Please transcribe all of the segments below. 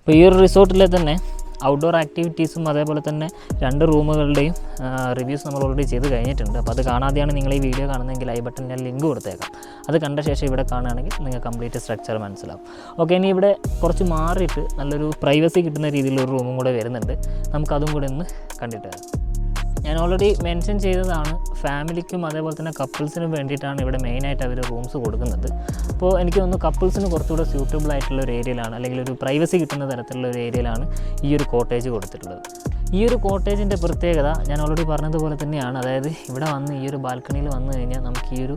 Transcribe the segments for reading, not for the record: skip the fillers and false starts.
അപ്പോൾ ഈ ഒരു റിസോർട്ടിലെ തന്നെ ഔട്ട്ഡോർ ആക്ടിവിറ്റീസും അതേപോലെ തന്നെ 2 റൂമുകളുടെയും റിവ്യൂസ് നമ്മൾ ഓൾറെഡി ചെയ്ത് കഴിഞ്ഞിട്ടുണ്ട്. അപ്പോൾ അത് കാണാതെയാണ് നിങ്ങൾ ഈ വീഡിയോ കാണുന്നതെങ്കിൽ ഐ ബട്ടൺ ഞാൻ ലിങ്ക് കൊടുത്തേക്കാം. അത് കണ്ട ശേഷം ഇവിടെ കാണുകയാണെങ്കിൽ നിങ്ങൾക്ക് കംപ്ലീറ്റ് സ്ട്രക്ചർ മനസ്സിലാവും. ഓക്കെ, ഇനി ഇവിടെ കുറച്ച് മാറിയിട്ട് നല്ലൊരു പ്രൈവസി കിട്ടുന്ന രീതിയിലൊരു റൂമും കൂടെ വരുന്നുണ്ട്. നമുക്കതും കൂടെ ഒന്ന് കണ്ടിട്ട് വരാം. ഞാൻ ഓൾറെഡി മെൻഷൻ ചെയ്തതാണ്, ഫാമിലിക്കും അതേപോലെ തന്നെ കപ്പിൾസിനും വേണ്ടിയിട്ടാണ് ഇവിടെ മെയിനായിട്ട് അവർ റൂംസ് കൊടുക്കുന്നത്. അപ്പോൾ എനിക്ക് തോന്നുന്നു കപ്പിൾസിന് കുറച്ചുകൂടെ സ്യൂട്ടബിൾ ആയിട്ടുള്ള ഒരു ഏരിയയിലാണ്, അല്ലെങ്കിൽ ഒരു പ്രൈവസി കിട്ടുന്ന തരത്തിലുള്ള ഒരു ഏരിയയിലാണ് ഈ ഒരു കോട്ടേജ് കൊടുത്തിട്ടുള്ളത്. ഈ ഒരു കോട്ടേജിൻ്റെ പ്രത്യേകത ഞാൻ ഓൾറെഡി പറഞ്ഞതുപോലെ തന്നെയാണ്. അതായത് ഇവിടെ വന്ന് ഈ ഒരു ബാൽക്കണിയിൽ വന്നു കഴിഞ്ഞാൽ നമുക്ക് ഈ ഒരു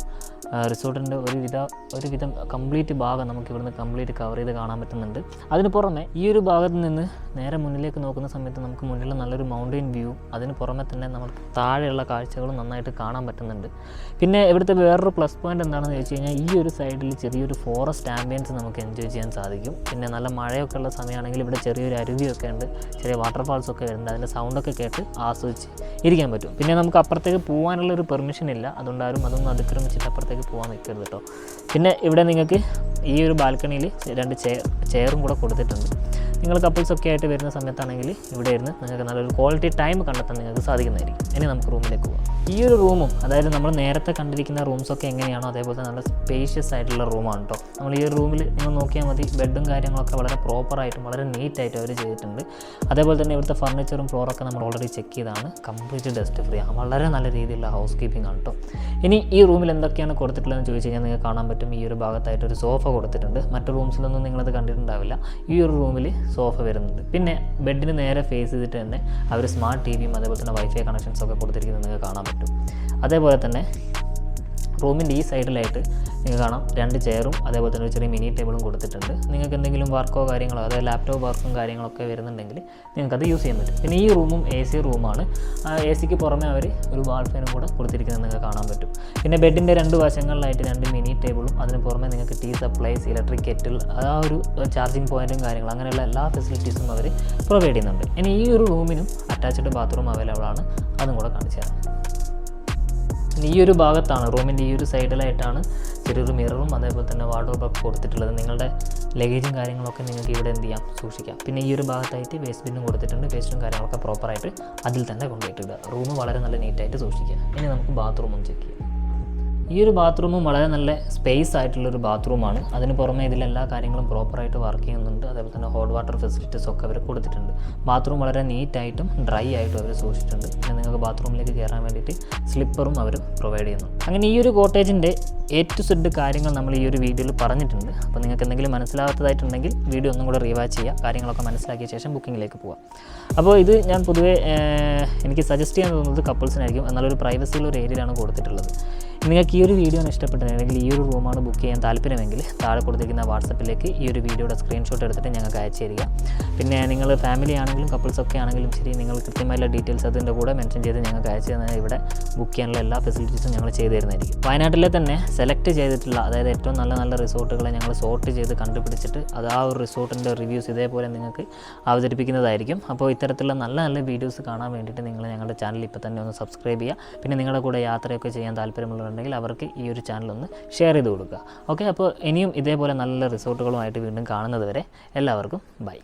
റിസോർട്ടിൻ്റെ ഒരുവിധം കംപ്ലീറ്റ് ഭാഗം നമുക്ക് ഇവിടുന്ന് കംപ്ലീറ്റ് കവർ ചെയ്ത് കാണാൻ പറ്റുന്നുണ്ട്. അതിന് പുറമെ ഈ ഒരു ഭാഗത്ത് നിന്ന് നേരെ മുന്നിലേക്ക് നോക്കുന്ന സമയത്ത് നമുക്ക് മുന്നിൽ നല്ലൊരു മൗണ്ടൻ വ്യൂ, അതിന് പുറമെ തന്നെ നമുക്ക് താഴെയുള്ള കാഴ്ചകളും നന്നായിട്ട് കാണാൻ പറ്റുന്നുണ്ട്. പിന്നെ ഇവിടുത്തെ വേറൊരു പ്ലസ് പോയിൻ്റ് എന്താണെന്ന് ചോദിച്ചു കഴിഞ്ഞാൽ ഈ ഒരു സൈഡിൽ ചെറിയൊരു ഫോറസ്റ്റ് ആംബിയൻസ് നമുക്ക് എൻജോയ് ചെയ്യാൻ സാധിക്കും. പിന്നെ നല്ല മഴയൊക്കെ ഉള്ള സമയമാണെങ്കിൽ ഇവിടെ ചെറിയൊരു അരുവിയൊക്കെ ഉണ്ട്, ചെറിയ വാട്ടർഫാൾസൊക്കെ വരുന്നുണ്ട്. അതിൻ്റെ സൗണ്ടൊക്കെ കേട്ട് ആസ്വദിച്ച് ഇരിക്കാൻ പറ്റും. പിന്നെ നമുക്ക് അപ്പുറത്തേക്ക് പോകാനുള്ളൊരു പെർമിഷൻ ഇല്ല, അതുകൊണ്ടാരും അതൊന്നും അതിക്രമിച്ചിട്ട് അപ്പുറത്തേക്ക് പോകാൻ നിൽക്കരുത് കേട്ടോ. പിന്നെ ഇവിടെ നിങ്ങൾക്ക് ഈ ഒരു ബാൽക്കണിയിൽ 2 ചെയറും കൂടെ കൊടുത്തിട്ടുണ്ട്. നിങ്ങൾ കപ്പിൾസൊക്കെ ആയിട്ട് വരുന്ന സമയത്താണെങ്കിൽ ഇവിടെ ഇരുന്ന് നിങ്ങൾക്ക് നല്ലൊരു ക്വാളിറ്റി ടൈം കണ്ടെത്താൻ നിങ്ങൾക്ക് സാധിക്കുന്നതായിരിക്കും. ഇനി നമുക്ക് റൂമിലേക്ക് പോകാം. ഈ ഒരു റൂമും അതായത് നമ്മൾ നേരത്തെ കണ്ടിരിക്കുന്ന റൂംസൊക്കെ എങ്ങനെയാണോ അതേപോലെ നല്ല സ്പേഷ്യസ് ആയിട്ടുള്ള റൂമാണ് കേട്ടോ. നമ്മൾ ഈ ഒരു റൂമിൽ നിങ്ങൾ നോക്കിയാൽ മതി, ബെഡും കാര്യങ്ങളൊക്കെ വളരെ പ്രോപ്പറായിട്ടും വളരെ നീറ്റായിട്ടും അവർ ചെയ്തിട്ടുണ്ട്. അതേപോലെ തന്നെ ഇവിടുത്തെ ഫർണിച്ചറും ഫ്ലോറൊക്കെ നമ്മൾ ഓൾറെഡി ചെക്ക് ചെയ്താണ്, കംപ്ലീറ്റ് ഡസ്റ്റ് ഫ്രീ ആണ്. വളരെ നല്ല രീതിയിലുള്ള ഹൗസ് കീപ്പിംഗ് ആണ് കേട്ടോ. ഇനി ഈ റൂമിൽ എന്തൊക്കെയാണ് കൊടുത്തിട്ടുള്ളതെന്ന് ചോദിച്ചു കഴിഞ്ഞാൽ നിങ്ങൾക്ക് കാണാൻ പറ്റും, ഈ ഒരു ഭാഗത്തായിട്ട് ഒരു സോഫ കൊടുത്തിട്ടുണ്ട്. മറ്റു റൂംസിലൊന്നും നിങ്ങളത് കണ്ടിട്ടുണ്ടാവില്ല. ഈ ഒരു റൂമിൽ സോഫ വരുന്നുണ്ട്. പിന്നെ ബെഡിന് നേരെ ഫേസ് ചെയ്തിട്ട് തന്നെ അവർ സ്മാർട്ട് ടിവിയും അതേപോലെ തന്നെ വൈഫൈ കണക്ഷൻസൊക്കെ കൊടുത്തിരിക്കുന്നത് നിങ്ങൾക്ക് കാണാൻ പറ്റും. അതേപോലെ തന്നെ റൂമിൻ്റെ ഈ സൈഡിലായിട്ട് നിങ്ങൾക്ക് കാണാം 2 ചെയറും അതേപോലെ തന്നെ ഒരു ചെറിയ മിനി ടേബിളും കൊടുത്തിട്ടുണ്ട്. നിങ്ങൾക്ക് എന്തെങ്കിലും വർക്കോ കാര്യങ്ങളോ അതായത് ലാപ്ടോപ്പ് വർക്കും കാര്യങ്ങളൊക്കെ വരുന്നുണ്ടെങ്കിൽ നിങ്ങൾക്കത് യൂസ് ചെയ്യാൻ പറ്റും. പിന്നെ ഈ റൂമും AC റൂമാണ്. AC പുറമെ അവർ ഒരു വാൾ ഫാനും കൂടെ കൊടുത്തിരിക്കുന്നത് നിങ്ങൾക്ക് കാണാൻ പറ്റും. പിന്നെ ബെഡിൻ്റെ 2 വശങ്ങളിലായിട്ട് 2 മിനി ടേബിളും അതിന് പുറമെ നിങ്ങൾക്ക് ടീ സപ്ലൈസ്, ഇലക്ട്രിക് കെറ്റിൽ, ആ ഒരു ചാർജിങ് പോയിൻറ്റും കാര്യങ്ങളും അങ്ങനെയുള്ള എല്ലാ ഫെസിലിറ്റീസും അവർ പ്രൊവൈഡ് ചെയ്യുന്നുണ്ട്. ഇനി ഈ ഒരു റൂമിനും അറ്റാച്ച്ഡ് ബാത്റൂം അവൈലബിൾ ആണ്, അതും കൂടെ കാണിച്ചു തരാം. ഈ ഒരു ഭാഗത്താണ്, റൂമിൻ്റെ ഈ ഒരു സൈഡിലായിട്ടാണ് ചെറിയൊരു മിററും അതേപോലെ തന്നെ വാർഡ്രോബൊക്കെ കൊടുത്തിട്ടുള്ളത്. നിങ്ങളുടെ ലഗേജും കാര്യങ്ങളൊക്കെ നിങ്ങൾക്ക് ഇവിടെ എന്ത് ചെയ്യാം, സൂക്ഷിക്കാം. പിന്നെ ഈ ഒരു ഭാഗത്തായിട്ട് വേസ്റ്റ് ബിന്നും കൊടുത്തിട്ടുണ്ട്. വേസ്റ്റും കാര്യങ്ങളൊക്കെ പ്രോപ്പറായിട്ട് അതിൽ തന്നെ കൊണ്ടുപോയിട്ടിടുക. റൂം വളരെ നല്ല നീറ്റായിട്ട് സൂക്ഷിക്കുക. ഇനി നമുക്ക് ബാത്റൂമും ചെക്ക് ചെയ്യാം. ഈ ഒരു ബാത്റൂമും വളരെ നല്ല സ്പേസ് ആയിട്ടുള്ളൊരു ബാത്റൂമാണ്. അതിന് പുറമെ ഇതിലെല്ലാ കാര്യങ്ങളും പ്രോപ്പറായിട്ട് വർക്ക് ചെയ്യുന്നുണ്ട്. അതേപോലെ തന്നെ ഹോട്ട് വാട്ടർ ഫെസിലിറ്റീസ് ഒക്കെ അവർ കൊടുത്തിട്ടുണ്ട്. ബാത്റൂം വളരെ നീറ്റായിട്ടും ഡ്രൈ ആയിട്ടും അവർ സൂക്ഷിച്ചിട്ടുണ്ട്. പിന്നെ നിങ്ങൾക്ക് ബാത്റൂമിലേക്ക് കയറാൻ വേണ്ടിയിട്ട് സ്ലിപ്പറും അവർ പ്രൊവൈഡ് ചെയ്യുന്നു. അങ്ങനെ ഈ ഒരു കോട്ടേജിൻ്റെ A to Z കാര്യങ്ങൾ നമ്മൾ ഈ ഒരു വീഡിയോയിൽ പറഞ്ഞിട്ടുണ്ട്. അപ്പോൾ നിങ്ങൾക്ക് എന്തെങ്കിലും മനസ്സിലാകാത്തതായിട്ടുണ്ടെങ്കിൽ വീഡിയോ ഒന്നും കൂടെ റീവാച്ച് ചെയ്യുക, കാര്യങ്ങളൊക്കെ മനസ്സിലാക്കിയ ശേഷം ബുക്കിങ്ങിലേക്ക് പോകാം. അപ്പോൾ ഇത് ഞാൻ പൊതുവേ എനിക്ക് സജസ്റ്റ് ചെയ്യാൻ തോന്നുന്നത് കപ്പിൾസിനായിരിക്കും. എന്നാലൊരു പ്രൈവസിയുള്ള ഒരു ഏരിയയിലാണ് കൊടുത്തിട്ടുള്ളത്. നിങ്ങൾക്ക് ഈ ഒരു വീഡിയോ ഇഷ്ടപ്പെട്ടിട്ടുണ്ടെങ്കിൽ ഈ ഒരു റൂമാണ് ബുക്ക് ചെയ്യാൻ താല്പര്യമെങ്കിൽ താഴെ കൊടുത്തിരിക്കുന്ന വാട്സപ്പിലേക്ക് ഈ ഒരു വീഡിയോയുടെ സ്ക്രീൻഷോട്ട് എടുത്തിട്ട് ഞങ്ങൾക്ക് അയച്ചു തരിക. പിന്നെ നിങ്ങൾ ഫാമിലി ആണെങ്കിലും കപ്പിൾസൊക്കെ ആണെങ്കിലും ശരി, നിങ്ങൾ കൃത്യമായുള്ള ഡീറ്റെയിൽസ് അതിൻ്റെ കൂടെ മെൻഷൻ ചെയ്ത് ഞങ്ങൾക്ക് അയച്ചു തന്നാൽ ഇവിടെ ബുക്ക് ചെയ്യാനുള്ള എല്ലാ ഫെസിലിറ്റീസും ഞങ്ങൾ ചെയ്തു തരുന്നതായിരിക്കും. വയനാട്ടിലെ തന്നെ സെലക്ട് ചെയ്തിട്ടുള്ള അതായത് ഏറ്റവും നല്ല നല്ല റിസോർട്ടുകളെ ഞങ്ങൾ സോർട്ട് ചെയ്ത് കണ്ടുപിടിച്ചിട്ട് അത് ആ ഒരു റിസോർട്ടിൻ്റെ റിവ്യൂസ് ഇതേപോലെ നിങ്ങൾക്ക് അവതരിപ്പിക്കുന്നതായിരിക്കും. അപ്പോൾ ഇത്തരത്തിലുള്ള നല്ല നല്ല വീഡിയോസ് കാണാൻ വേണ്ടിയിട്ട് നിങ്ങൾ ഞങ്ങളുടെ ചാനൽ ഇപ്പോൾ തന്നെ ഒന്ന് സബ്സ്ക്രൈബ് ചെയ്യുക. പിന്നെ നിങ്ങളുടെ കൂടെ യാത്രയൊക്കെ ചെയ്യാൻ താല്പര്യമുള്ളവരുണ്ടെങ്കിൽ അവർക്ക് ഈ ഒരു ചാനൽ ഒന്ന് ഷെയർ ചെയ്ത് കൊടുക്കുക. ഓക്കെ, അപ്പോൾ ഇനിയും ഇതേപോലെ നല്ല റിസോർട്ടുകളുമായിട്ട് വീണ്ടും കാണുന്നത് വരെ എല്ലാവർക്കും ബൈ.